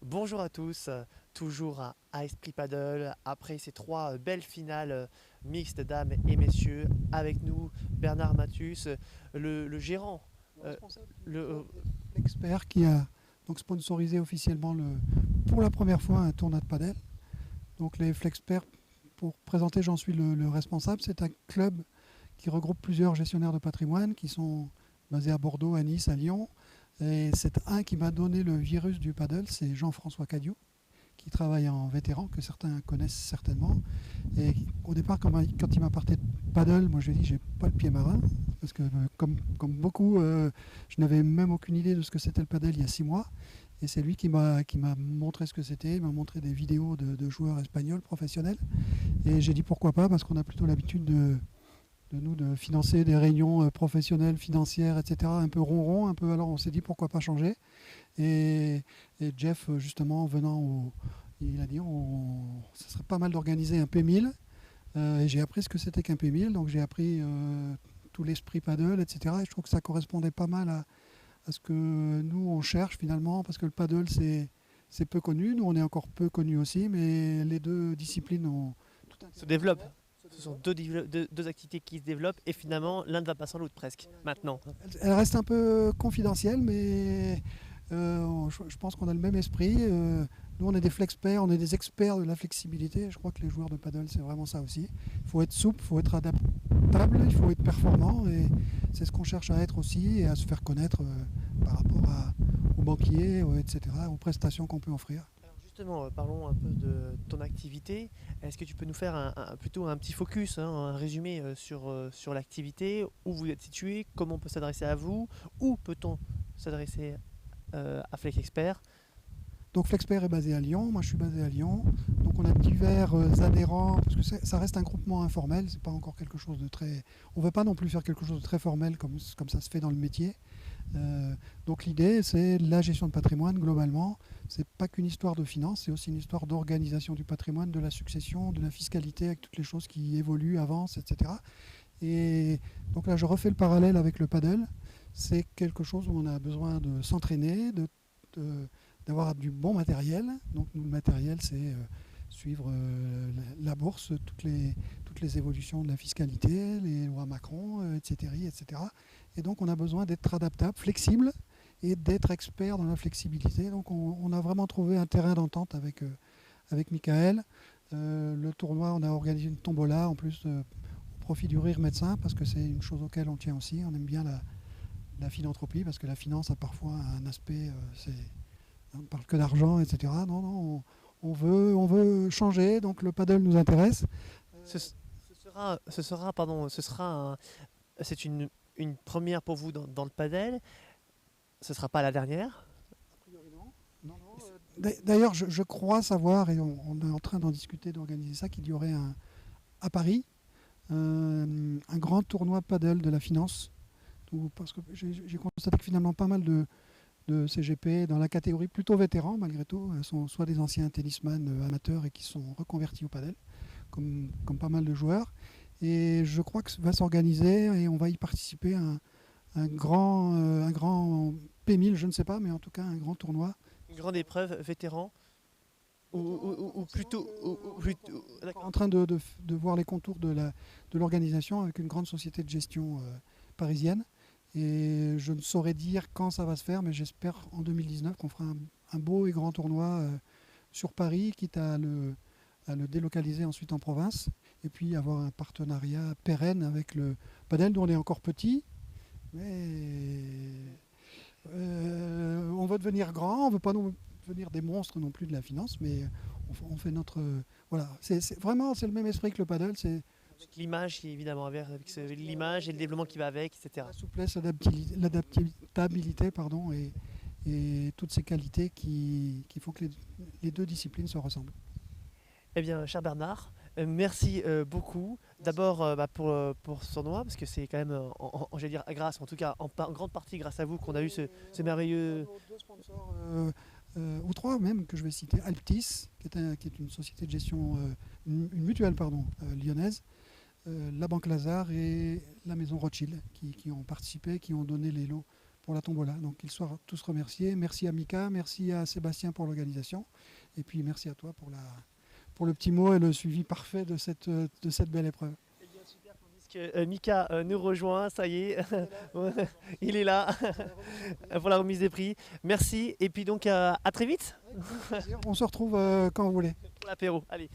Bonjour à tous, toujours à Esprit Paddle. Après ces trois belles finales mixtes dames et messieurs, avec nous Bernard Mathus, le gérant, Le euh, responsable du le, club des Flexperts qui a donc sponsorisé officiellement pour la première fois un tournoi de padel. Donc les Flexperts, pour présenter, j'en suis le responsable. C'est un club qui regroupe plusieurs gestionnaires de patrimoine qui sont basés à Bordeaux, à Nice, à Lyon. Et c'est un qui m'a donné le virus du paddle, c'est Jean-François Cadieux, qui travaille en vétéran, que certains connaissent certainement. Et au départ, quand il m'a parlé de paddle, moi je lui ai dit j'ai pas le pied marin, parce que comme beaucoup, je n'avais même aucune idée de ce que c'était le paddle il y a 6 mois. Et c'est lui qui m'a montré ce que c'était, il m'a montré des vidéos de joueurs espagnols professionnels. Et j'ai dit pourquoi pas, parce qu'on a plutôt l'habitude de financer des réunions professionnelles, financières, etc. Un peu ronron, un peu. Alors on s'est dit pourquoi pas changer. Et, et Jeff, justement, il a dit ce serait pas mal d'organiser un P1000. Et j'ai appris ce que c'était qu'un P1000, donc j'ai appris tout l'esprit paddle, etc. Et je trouve que ça correspondait pas mal à ce que nous on cherche finalement, parce que le paddle c'est peu connu, nous on est encore peu connu aussi, mais les deux disciplines ont tout se intérêt à se développe. connaître, se Ce sont développent. deux activités qui se développent et finalement l'un ne va pas sans l'autre presque, Voilà, maintenant. elle reste un peu confidentielle, mais je pense qu'on a le même esprit. Nous, on est des flexperts, on est des experts de la flexibilité. Je crois que les joueurs de paddle, c'est vraiment ça aussi. Il faut être souple, il faut être adaptable, il faut être performant. Et c'est ce qu'on cherche à être aussi et à se faire connaître par rapport aux banquiers, etc., aux prestations qu'on peut offrir. Alors justement, parlons un peu de ton activité. Est-ce que tu peux nous faire plutôt un petit focus, hein, un résumé sur l'activité, où vous êtes situé, comment on peut s'adresser à vous, où peut-on s'adresser à Flex Expert. Donc Flexpert est basé à Lyon, moi je suis basé à Lyon. Donc on a divers adhérents, parce que ça reste un groupement informel, c'est pas encore quelque chose de très. On ne veut pas non plus faire quelque chose de très formel comme ça se fait dans le métier. Donc l'idée c'est la gestion de patrimoine globalement. C'est pas qu'une histoire de finance, c'est aussi une histoire d'organisation du patrimoine, de la succession, de la fiscalité avec toutes les choses qui évoluent, avancent, etc. Et donc là je refais le parallèle avec le paddle. C'est quelque chose où on a besoin de s'entraîner, de d'avoir du bon matériel. Donc nous, le matériel, c'est suivre la bourse, toutes les évolutions de la fiscalité, les lois Macron, etc., etc. Et donc on a besoin d'être adaptable, flexible et d'être expert dans la flexibilité. Donc on a vraiment trouvé un terrain d'entente avec Michael. Le tournoi, on a organisé une tombola en plus au profit du rire médecin parce que c'est une chose auquel on tient aussi. On aime bien la philanthropie parce que la finance a parfois un aspect, on ne parle que d'argent, etc. Non, non, on veut changer, donc le paddle nous intéresse. Ce, ce sera c'est une première pour vous dans le padel. Ce ne sera pas la dernière. A priori, non. Non, non, d'ailleurs, je crois savoir, et on est en train d'en discuter, d'organiser ça, qu'il y aurait à Paris un grand tournoi paddle de la finance. Parce que j'ai constaté que finalement pas mal de CGP dans la catégorie plutôt vétérans, malgré tout, sont soit des anciens tennisman amateurs et qui sont reconvertis au padel, comme pas mal de joueurs. Et je crois que ça va s'organiser et on va y participer à un grand P1000, je ne sais pas, mais en tout cas un grand tournoi. Une grande épreuve, vétéran, Vétérans, pas ou forcément, plutôt. on est encore en D'accord. train de voir les contours de l'organisation avec une grande société de gestion parisienne. Et je ne saurais dire quand ça va se faire, mais j'espère en 2019 qu'on fera un beau et grand tournoi sur Paris, quitte à le délocaliser ensuite en province, et puis avoir un partenariat pérenne avec le Padel, dont on est encore petit, mais on veut devenir grand, on ne veut pas devenir des monstres non plus de la finance, mais on fait notre. Voilà, vraiment c'est le même esprit que le Padel, c'est Avec l'image, évidemment, l'image et le développement qui va avec, etc. la souplesse, l'adaptabilité, pardon, et toutes ces qualités qui font que les deux disciplines se ressemblent. Eh bien, cher Bernard, merci beaucoup. Merci. D'abord pour ce tournoi, parce que c'est quand même, j'allais dire, grâce, en tout cas, en grande partie grâce à vous qu'on a eu ce On a merveilleux. nos deux sponsors, ou trois même, que je vais citer. Alptis, qui est une société de gestion, une mutuelle, pardon, lyonnaise, la Banque Lazare et la Maison Rothschild, qui ont participé, qui ont donné les lots pour la tombola. Donc qu'ils soient tous remerciés. Merci à Mika, merci à Sébastien pour l'organisation. Et puis merci à toi pour le petit mot et le suivi parfait de cette belle épreuve. Eh bien, super, tandis que Mika nous rejoint, ça y est, il est là pour la remise des prix. Merci, et puis donc à très vite On se retrouve quand vous voulez. pour l'apéro. Allez.